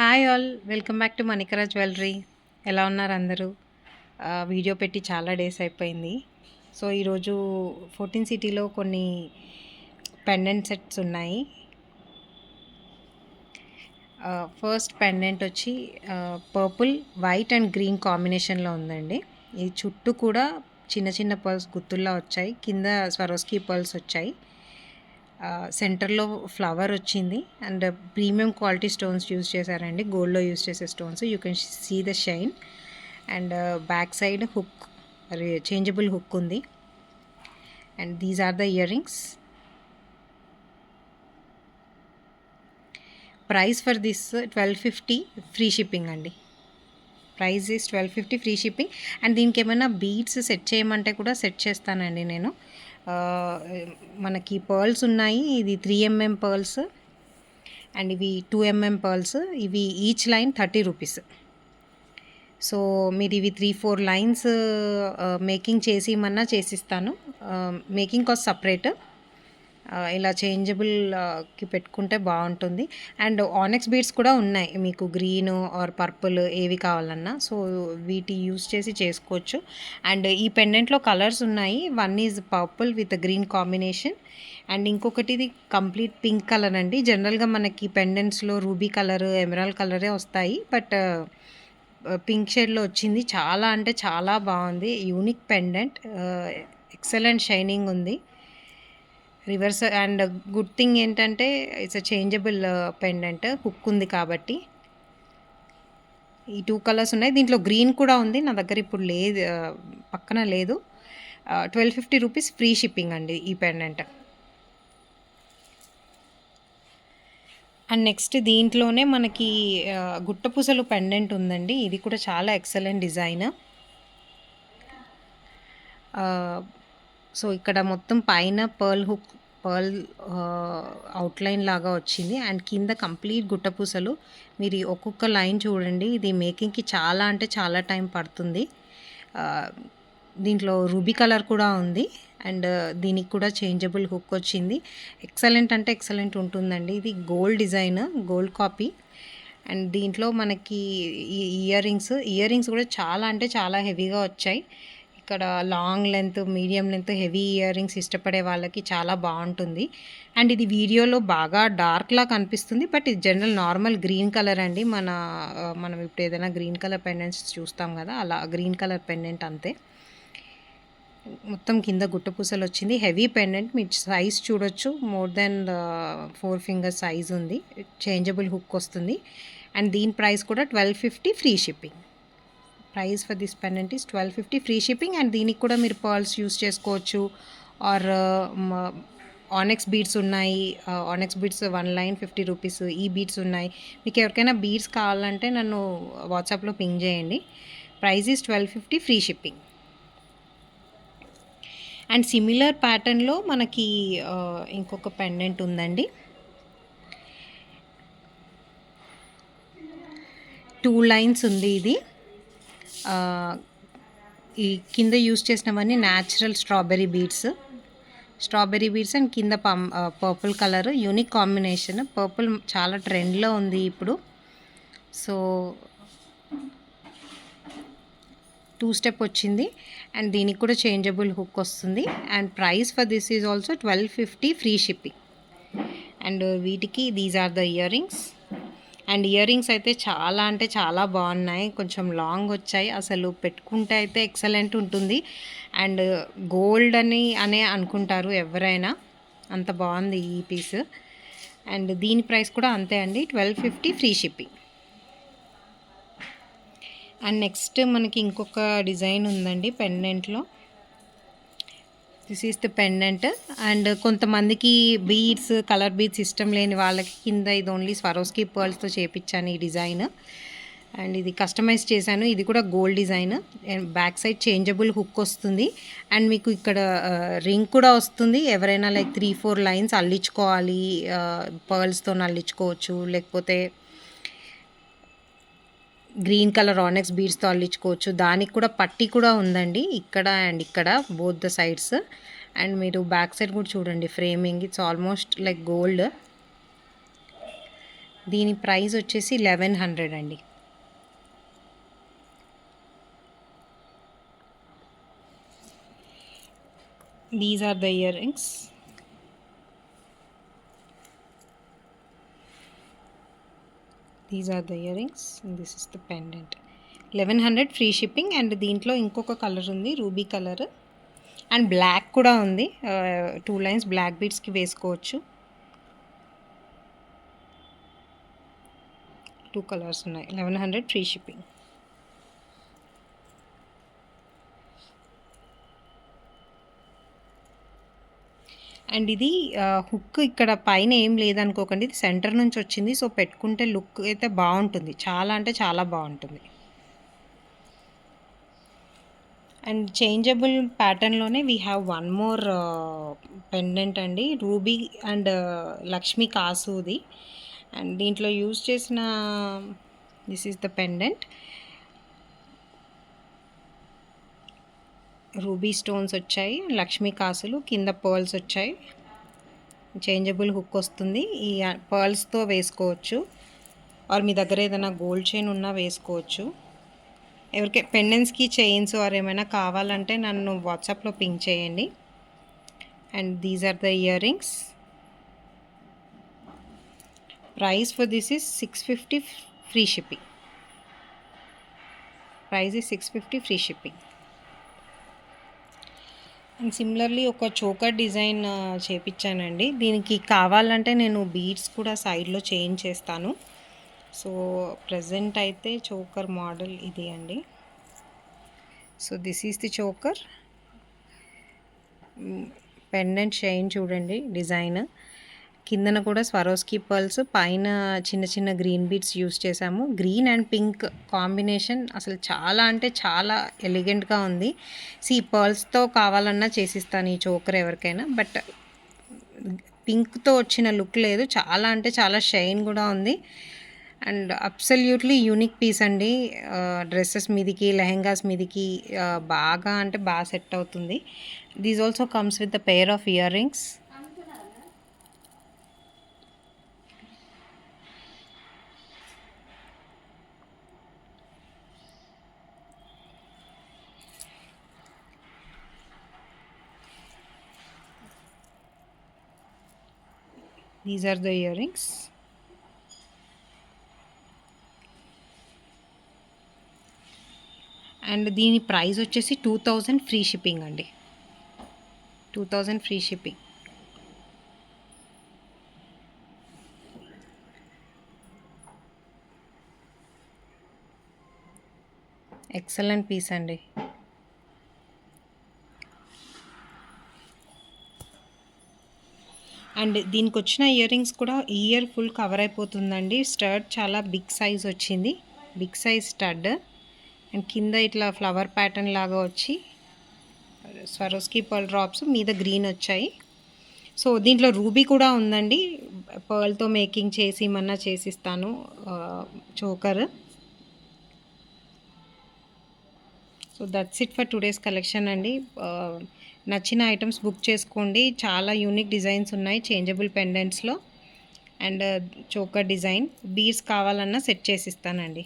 Hi all, welcome back to Manikara jewellery. ఎలా ఉన్నారు అందరూ? వీడియో పెట్టి చాలా డేస్ అయిపోయింది. సో ఈరోజు 14 సిటీలో కొన్ని పెండెంట్ సెట్స్ ఉన్నాయి. ఫస్ట్ పెండెంట్ వచ్చి పర్పుల్, వైట్ అండ్ గ్రీన్ కాంబినేషన్లో ఉందండి. ఈ చుట్టూ కూడా చిన్న చిన్న పర్ల్స్ గుత్తుల్లా వచ్చాయి, కింద స్వరోస్కీ పర్ల్స్ వచ్చాయి. సెంటర్లో ఫ్లవర్ వచ్చింది and premium quality stones use చేశారండి, గోల్డ్లో యూజ్ చేసే stones. You can see the shine. And back side hook, changeable hook ఉంది. And these are the ear rings. Price for this 1250, free shipping అండి. Price is 1250, free shipping. And దీనికి ఏమైనా beads set చేయమంటే కూడా set చేస్తానండి నేను. మనకి pearls ఉన్నాయి, ఇది 3mm పర్ల్స్ అండ్ ఇవి 2mm పర్ల్స్. ఇవి ఈచ్ లైన్ 30 రూపీస్. సో మీరు ఇవి 3-4 లైన్స్ మేకింగ్ చేసి ఇమ్మన్నా చేసిస్తాను. Making cost separate. ఇలా చేంజబుల్కి పెట్టుకుంటే బాగుంటుంది. అండ్ ఆనెక్స్ బీడ్స్ కూడా ఉన్నాయి మీకు, గ్రీన్ ఆర్ పర్పుల్ ఏవి కావాలన్నా. సో వీటి యూస్ చేసి చేసుకోవచ్చు. అండ్ ఈ పెండెంట్లో కలర్స్ ఉన్నాయి. One is purple with green combination and ఇంకొకటి ఇది కంప్లీట్ పింక్ కలర్ అండి. జనరల్గా మనకి పెండెంట్స్లో రూబీ కలర్, ఎమరాల్డ్ కలరే వస్తాయి, బట్ పింక్ షేడ్లో వచ్చింది. చాలా అంటే చాలా బాగుంది. యూనిక్ పెండెంట్, ఎక్సలెంట్ షైనింగ్ ఉంది. రివర్స్ అండ్ గుడ్ థింగ్ ఏంటంటే it's a changeable pendant, hook ఉంది కాబట్టి. ఈ 2 కలర్స్ ఉన్నాయి, దీంట్లో గ్రీన్ కూడా ఉంది. నా దగ్గర ఇప్పుడు లేదు, పక్కన లేదు. 1250 రూపీస్, ఫ్రీ షిప్పింగ్ అండి ఈ పెండెంట్. అండ్ నెక్స్ట్ దీంట్లోనే మనకి గుట్టపూసలు పెండెంట్ ఉందండి. ఇది కూడా చాలా ఎక్సలెంట్ డిజైన్. సో ఇక్కడ మొత్తం పైన పర్ల్ అవుట్లైన్ లాగా వచ్చింది అండ్ కింద కంప్లీట్ గుట్టపూసలు. మీరు ఒక్కొక్క లైన్ చూడండి, ఇది మేకింగ్కి చాలా అంటే చాలా టైం పడుతుంది. దీంట్లో రూబీ కలర్ కూడా ఉంది అండ్ దీనికి కూడా చేంజబుల్ హుక్ వచ్చింది. ఎక్సలెంట్ అంటే ఎక్సలెంట్ ఉంటుందండి. ఇది gold design, gold copy. And దీంట్లో మనకి ఇయర్ రింగ్స్ కూడా చాలా అంటే చాలా హెవీగా వచ్చాయి. ఇక్కడ long length, medium length, heavy ear rings ఇష్టపడే వాళ్ళకి చాలా బాగుంటుంది. అండ్ ఇది వీడియోలో బాగా డార్క్లా కనిపిస్తుంది, బట్ ఇది జనరల్ నార్మల్ గ్రీన్ కలర్ అండి. మనం ఇప్పుడు ఏదైనా గ్రీన్ కలర్ పెండెంట్స్ చూస్తాం కదా, అలా గ్రీన్ కలర్ పెండెంట్ అంతే. మొత్తం కింద గుట్టపూసలు వచ్చింది. హెవీ పెండెంట్, మీరు సైజ్ చూడొచ్చు, మోర్ దెన్ 4 ఫింగర్స్ సైజ్ ఉంది. చేంజబుల్ హుక్ వస్తుంది. అండ్ దీని ప్రైస్ కూడా 1250, free shipping. Price for this pendant is 1250, free shipping. And దీనికి కూడా మీరు పర్ల్స్ యూస్ చేసుకోవచ్చు ఆర్ ఆనెక్స్ బీడ్స్ ఉన్నాయి. ఆనెక్స్ బీడ్స్ 1 లైన్ 50 రూపీస్. ఈ బీడ్స్ ఉన్నాయి. మీకు ఎవరికైనా బీడ్స్ కావాలంటే నన్ను వాట్సాప్లో పింగ్ చేయండి. Price is 1250, free shipping. And similar ప్యాటర్న్లో మనకి ఇంకొక పెండెంట్ ఉందండి. 2 లైన్స్ ఉంది ఇది. ఈ కింద యూస్ చేసినవన్నీ న్యాచురల్ స్ట్రాబెర్రీ బీడ్స్ అండ్ కింద purple colour, unique combination. Purple చాలా ట్రెండ్లో ఉంది ఇప్పుడు. సో 2 స్టెప్ వచ్చింది అండ్ దీనికి కూడా చేంజబుల్ హుక్ వస్తుంది. And price for this is also 1250, free shipping. And వీటికి these are the ear rings. And earrings అయితే చాలా అంటే చాలా బాగున్నాయి, కొంచెం లాంగ్ వచ్చాయి. అసలు పెట్టుకుంటే అయితే ఎక్సలెంట్ ఉంటుంది. అండ్ గోల్డ్ అనే అనుకుంటారు ఎవరైనా, అంత బాగుంది ఈ పీస్. అండ్ దీని ప్రైస్ కూడా అంతే అండి, 1250, ఫ్రీ షిప్పింగ్. అండ్ నెక్స్ట్ మనకి ఇంకొక డిజైన్ ఉందండి పెండెంట్లో. This is the pendant. And కొంతమందికి బీడ్స్, కలర్ బీడ్స్ ఇష్టం లేని వాళ్ళకి కింద ఇది ఓన్లీ స్వరోస్కీ పర్ల్స్తో చేపించాను ఈ డిజైన్. అండ్ ఇది కస్టమైజ్ చేశాను. ఇది కూడా gold design. Back side changeable hook వస్తుంది అండ్ మీకు ఇక్కడ రింగ్ కూడా వస్తుంది. ఎవరైనా లైక్ 3-4 లైన్స్ అల్లించుకోవాలి, పర్ల్స్తో అల్లించుకోవచ్చు, లేకపోతే గ్రీన్ కలర్ ఆనెక్స్ బీడ్స్తో అల్లించుకోవచ్చు. దానికి కూడా పట్టీ కూడా ఉందండి, ఇక్కడ అండ్ ఇక్కడ, బోత్ ద సైడ్స్. అండ్ మీరు బ్యాక్ సైడ్ కూడా చూడండి, framing it's almost like gold. దీని ప్రైస్ వచ్చేసి 1100 అండి. These are the year rings. These are the ear rings and this is the pendant. 1100 free shipping. And దీంట్లో ఇంకొక colour ఉంది, ruby colour and black కూడా ఉంది. 2 లైన్స్ బ్లాక్ బీడ్స్కి వేసుకోవచ్చు. 2 colours ఉన్నాయి. 1100 ఫ్రీ షిప్పింగ్. అండ్ ఇది హుక్ ఇక్కడ పైన ఏం లేదనుకోకండి, ఇది సెంటర్ నుంచి వచ్చింది. సో పెట్టుకుంటే లుక్ అయితే బాగుంటుంది, చాలా అంటే చాలా బాగుంటుంది. అండ్ చేంజబుల్ ప్యాటర్న్లోనే we have one more pendant అండి, రూబీ అండ్ లక్ష్మీ కాసుది. అండ్ దీంట్లో యూజ్ చేసిన this is the pendant. Ruby stones వచ్చాయి, లక్ష్మీ కాసులు, కింద పర్ల్స్ వచ్చాయి. చేంజబుల్ హుక్ వస్తుంది. ఈ పర్ల్స్తో వేసుకోవచ్చు, ఆర్ మీ దగ్గర ఏదైనా గోల్డ్ చైన్ ఉన్నా వేసుకోవచ్చు. ఎవరికి పెండెంట్స్కి చైన్స్ ఆర్ ఏమైనా కావాలంటే నన్ను వాట్సాప్లో పింక్ చేయండి. And these are the ear rings. Price for this is 650 free shipping. Price is 650 free shipping. And similarly ఒక చోకర్ డిజైన్ చేపించానండి. దీనికి కావాలంటే నేను బీడ్స్ కూడా సైడ్లో చేంజ్ చేస్తాను. సో ప్రజెంట్ అయితే చోకర్ మోడల్ ఇది అండి. So this is the choker. Pendant chain చూడండి, డిజైన్ కిందన కూడా స్వరోస్కీ పర్ల్స్, పైన చిన్న చిన్న గ్రీన్ బీడ్స్ యూస్ చేసాము. గ్రీన్ అండ్ పింక్ కాంబినేషన్ అసలు చాలా అంటే చాలా ఎలిగెంట్గా ఉంది. పర్ల్స్తో కావాలన్నా చేసిస్తాను ఈ చోకర్ ఎవరికైనా, బట్ పింక్తో వచ్చిన లుక్ లేదు. చాలా అంటే చాలా షైన్ కూడా ఉంది. అండ్ అబ్సల్యూట్లీ యూనిక్ పీస్ అండి. డ్రెస్సెస్ మీదికి, లెహెంగాస్ మీదికి బాగా అంటే బాగా సెట్ అవుతుంది. These also comes with the pair of ear rings. These are the earrings. And దీని ప్రైస్ వచ్చేసి 2000 ఫ్రీ షిప్పింగ్ అండి. 2000 ఫ్రీ షిప్పింగ్. ఎక్సలెంట్ పీస్ అండి. అండ్ దీనికి వచ్చిన ఇయర్ రింగ్స్ కూడా ఇయర్ ఫుల్ కవర్ అయిపోతుందండి. స్టడ్ చాలా బిగ్ సైజ్ వచ్చింది, బిగ్ సైజ్ స్టడ్. అండ్ కింద ఇట్లా ఫ్లవర్ ప్యాటర్న్ లాగా వచ్చి స్వరోస్కీ పర్ల్ డ్రాప్స్ మీద గ్రీన్ వచ్చాయి. సో దీంట్లో రూబీ కూడా ఉందండి, పర్ల్తో మేకింగ్ చేసి ఏమన్నా చేసిస్తాను choker. So that's it for today's collection అండి. నచ్చిన ఐటమ్స్ బుక్ చేసుకోండి. చాలా యూనిక్ డిజైన్స్ ఉన్నాయి చేంజబుల్ పెండెంట్స్లో. అండ్ చోకర్ డిజైన్, బీడ్స్ కావాలన్నా సెట్ చేసిస్తానండి.